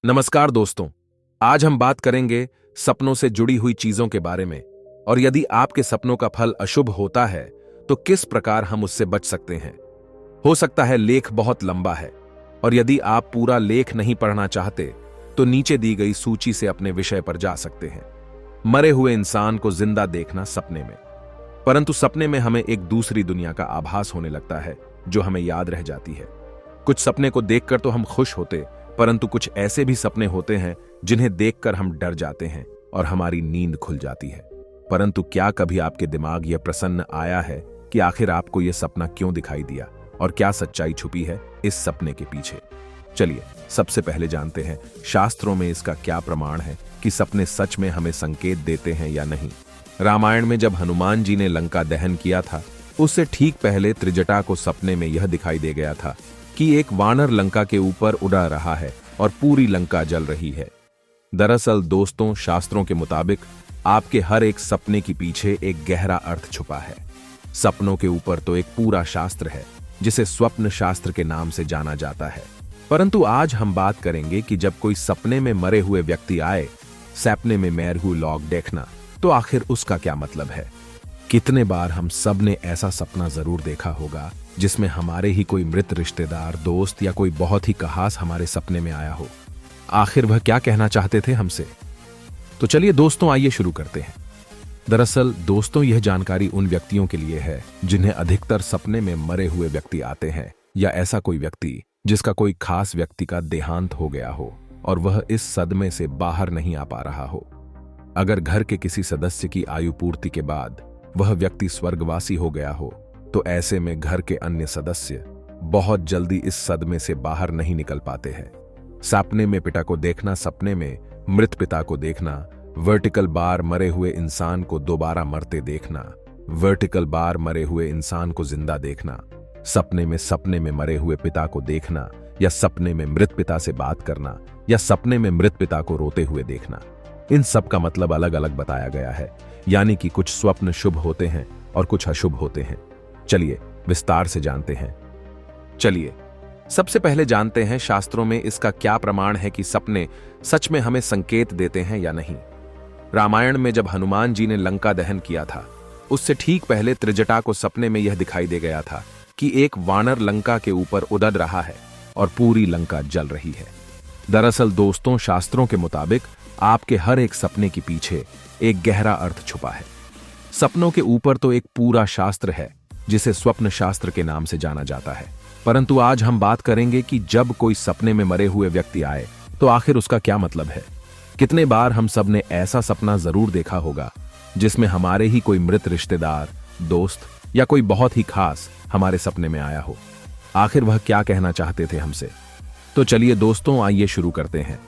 नमस्कार दोस्तों। आज हम बात करेंगे सपनों से जुड़ी हुई चीजों के बारे में और यदि आपके सपनों का फल अशुभ होता है तो किस प्रकार हम उससे बच सकते हैं। हो सकता है लेख बहुत लंबा है और यदि आप पूरा लेख नहीं पढ़ना चाहते तो नीचे दी गई सूची से अपने विषय पर जा सकते हैं। मरे हुए इंसान को जिंदा देखना सपने में, परंतु सपने में हमें एक दूसरी दुनिया का आभास होने लगता है जो हमें याद रह जाती है। कुछ सपने को देखकर तो हम खुश होते, परंतु कुछ ऐसे भी सपने होते हैं जिन्हें देखकर हम डर जाते हैं और हमारी नींद खुल जाती है। परंतु क्या कभी आपके दिमाग यह प्रश्न आया है कि आखिर आपको यह सपना क्यों दिखाई दिया और क्या सच्चाई छुपी है इस सपने के पीछे। चलिए सबसे पहले जानते हैं शास्त्रों में इसका क्या प्रमाण है कि सपने सच में हमें संकेत देते हैं या नहीं। रामायण में जब हनुमान जी ने लंका दहन किया था उससे ठीक पहले त्रिजटा को सपने में यह दिखाई दे गया था कि एक वानर लंका के ऊपर उड़ा रहा है और पूरी लंका जल रही है। दरअसल दोस्तों, शास्त्रों के मुताबिक आपके हर एक सपने के पीछे एक गहरा अर्थ छुपा है। सपनों के ऊपर तो एक पूरा शास्त्र है जिसे स्वप्न शास्त्र के नाम से जाना जाता है। परंतु आज हम बात करेंगे कि जब कोई सपने में मरे हुए व्यक्ति आए, सपने में मैरहू लोग देखना, तो आखिर उसका क्या मतलब है। कितने बार हम सब ने ऐसा सपना जरूर देखा होगा जिसमें हमारे ही कोई मृत रिश्तेदार, दोस्त या कोई बहुत ही खास हमारे सपने में आया हो। आखिर वह क्या कहना चाहते थे हमसे। तो चलिए दोस्तों, आइए शुरू करते हैं। दरअसल दोस्तों, यह जानकारी उन व्यक्तियों के लिए है जिन्हें अधिकतर सपने में मरे हुए व्यक्ति आते हैं या ऐसा कोई व्यक्ति जिसका कोई खास व्यक्ति का देहांत हो गया हो और वह इस सदमे से बाहर नहीं आ पा रहा हो। अगर घर के किसी सदस्य की आयु पूर्ति के बाद वह व्यक्ति स्वर्गवासी हो गया हो तो ऐसे में घर के अन्य सदस्य बहुत जल्दी इस सदमे से बाहर नहीं निकल पाते हैं। सपने में पिता को देखना, सपने में मृत पिता को देखना, वर्टिकल बार मरे हुए इंसान को दोबारा मरते देखना, वर्टिकल बार मरे हुए इंसान को जिंदा देखना, सपने में मरे हुए पिता को देखना या सपने में मृत पिता से बात करना या सपने में मृत पिता को रोते हुए देखना, इन सब का मतलब अलग अलग बताया गया है। यानी कि कुछ स्वप्न शुभ होते हैं और कुछ अशुभ होते हैं। चलिए विस्तार से जानते हैं। चलिए सबसे पहले जानते हैं शास्त्रों में इसका क्या प्रमाण है कि सपने सच में हमें संकेत देते हैं या नहीं। रामायण में जब हनुमान जी ने लंका दहन किया था उससे ठीक पहले त्रिजटा को सपने में यह दिखाई दे गया था कि एक वानर लंका के ऊपर उड़ रहा है और पूरी लंका जल रही है। दरअसल दोस्तों, शास्त्रों के मुताबिक आपके हर एक सपने के पीछे एक गहरा अर्थ छुपा है। सपनों के ऊपर तो एक पूरा शास्त्र है जिसे स्वप्न शास्त्र के नाम से जाना जाता है। परंतु आज हम बात करेंगे कि जब कोई सपने में मरे हुए व्यक्ति आए तो आखिर उसका क्या मतलब है। कितने बार हम सब ने ऐसा सपना जरूर देखा होगा जिसमें हमारे ही कोई मृत रिश्तेदार, दोस्त या कोई बहुत ही खास हमारे सपने में आया हो। आखिर वह क्या कहना चाहते थे हमसे। तो चलिए दोस्तों, आइए शुरू करते हैं।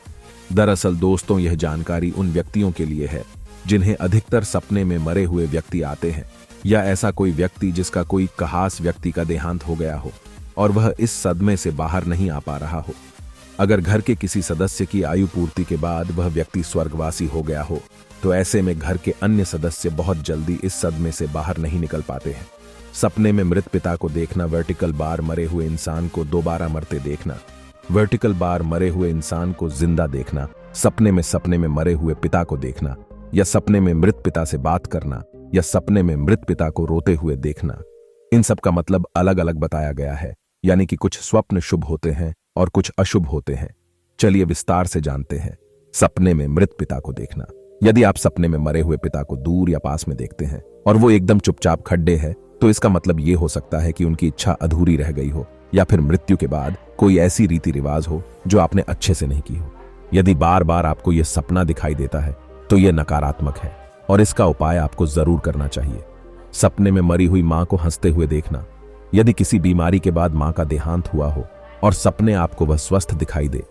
दरअसल दोस्तों, यह जानकारी उन व्यक्तियों के लिए है जिन्हें अधिकतर सपने में मरे हुए व्यक्ति आते हैं या ऐसा कोई व्यक्ति जिसका कोई खास व्यक्ति का देहांत हो गया हो और वह इस सदमे से बाहर नहीं आ पा रहा हो। अगर घर के किसी सदस्य की आयु पूर्ति के बाद वह व्यक्ति स्वर्गवासी हो गया हो तो ऐसे में घर के अन्य सदस्य बहुत जल्दी इस सदमे से बाहर नहीं निकल पाते हैं। सपने में मृत पिता को देखना, वर्टिकल बार मरे हुए इंसान को दोबारा मरते देखना, वर्टिकल बार मरे हुए इंसान को जिंदा देखना, सपने में मरे हुए पिता को देखना या सपने में मृत पिता से बात करना या सपने में मृत पिता को रोते हुए देखना, इन सब का मतलब अलग अलग बताया गया है। यानी कि कुछ स्वप्न शुभ होते हैं और कुछ अशुभ होते हैं। चलिए विस्तार से जानते हैं। सपने में मृत पिता को देखना। यदि आप सपने में मरे हुए पिता को दूर या पास में देखते हैं और वो एकदम चुपचाप खड्डे है तो इसका मतलब ये हो सकता है कि उनकी इच्छा अधूरी रह गई हो या फिर मृत्यु के बाद कोई ऐसी रीति रिवाज हो जो आपने अच्छे से नहीं की हो। यदि बार बार आपको यह सपना दिखाई देता है तो यह नकारात्मक है और इसका उपाय आपको जरूर करना चाहिए। सपने में मरी हुई मां को हंसते हुए देखना। यदि किसी बीमारी के बाद मां का देहांत हुआ हो और सपने आपको वह स्वस्थ दिखाई दे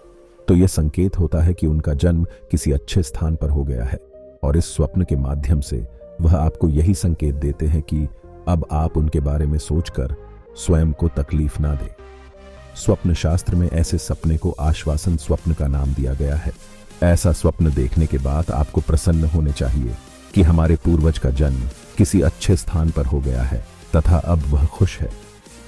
तो यह संकेत होता है कि उनका जन्म किसी अच्छे स्थान पर हो गया है और इस स्वप्न के माध्यम से वह आपको यही संकेत देते हैं कि अब आप उनके बारे में सोचकर स्वयं को तकलीफ ना दें। स्वप्न शास्त्र में ऐसे सपने को आश्वासन स्वप्न का नाम दिया गया है। ऐसा स्वप्न देखने के बाद आपको प्रसन्न होने चाहिए कि हमारे पूर्वज का जन्म किसी अच्छे स्थान पर हो गया है तथा अब वह खुश है।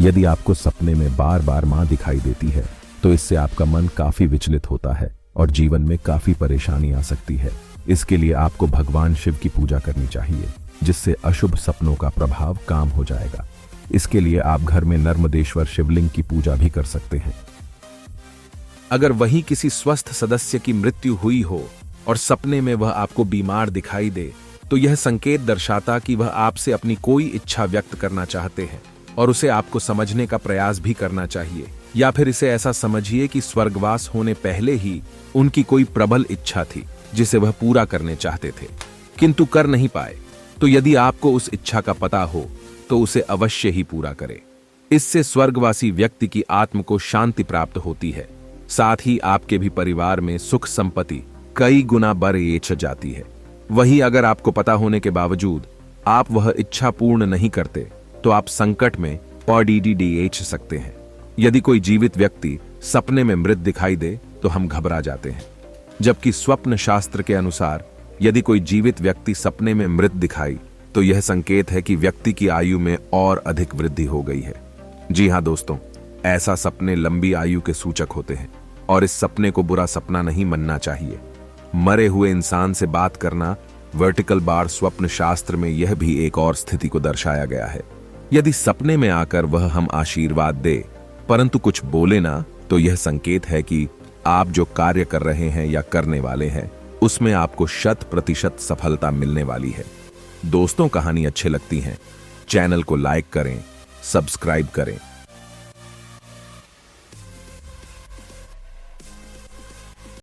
यदि आपको सपने में बार बार मां दिखाई देती है तो इससे आपका मन काफी विचलित होता है और जीवन में काफी परेशानी आ सकती है। इसके लिए आपको भगवान शिव की पूजा करनी चाहिए, जिससे अशुभ सपनों का प्रभाव कम हो जाएगा। इसके लिए आप घर में नर्मदेश्वर शिवलिंग की पूजा भी कर सकते हैं। अगर वहीं किसी स्वस्थ सदस्य की मृत्यु हुई हो और सपने में वह आपको बीमार दिखाई दे, तो यह संकेत दर्शाता कि वह आपसे अपनी कोई इच्छा व्यक्त करना चाहते हैं और उसे आपको समझने का प्रयास भी करना चाहिए। या फिर इसे ऐसा समझिए कि स्वर्गवास होने पहले ही उनकी कोई प्रबल इच्छा थी जिसे वह पूरा करने चाहते थे, किंतु कर नहीं पाए। तो यदि आपको उस इच्छा का पता हो तो उसे अवश्य ही पूरा करें। इससे स्वर्गवासी व्यक्ति की आत्म को शांति प्राप्त होती है, साथ ही आपके भी परिवार में सुख संपत्ति कई गुना बढ़ जाती है। वही अगर आपको पता होने के बावजूद आप वह इच्छा पूर्ण नहीं करते, तो आप संकट में पड़ सकते हैं। यदि कोई जीवित व्यक्ति सपने में मृत दिखाई दे तो हम घबरा जाते हैं, जबकि स्वप्न शास्त्र के अनुसार यदि कोई जीवित व्यक्ति सपने में मृत दिखाई तो यह संकेत है कि व्यक्ति की आयु में और अधिक वृद्धि हो गई है। जी हाँ दोस्तों, ऐसा सपने लंबी आयु के सूचक होते हैं और इस सपने को बुरा सपना नहीं मानना चाहिए। मरे हुए इंसान से बात करना वर्टिकल बार स्वप्न शास्त्र में यह भी एक और स्थिति को दर्शाया गया है। यदि सपने में आकर वह हम आशीर्वाद दे परंतु कुछ बोले ना, तो यह संकेत है कि आप जो कार्य कर रहे हैं या करने वाले हैं उसमें आपको 100% सफलता मिलने वाली है। दोस्तों, कहानी अच्छी लगती है चैनल को लाइक करें, सब्सक्राइब करें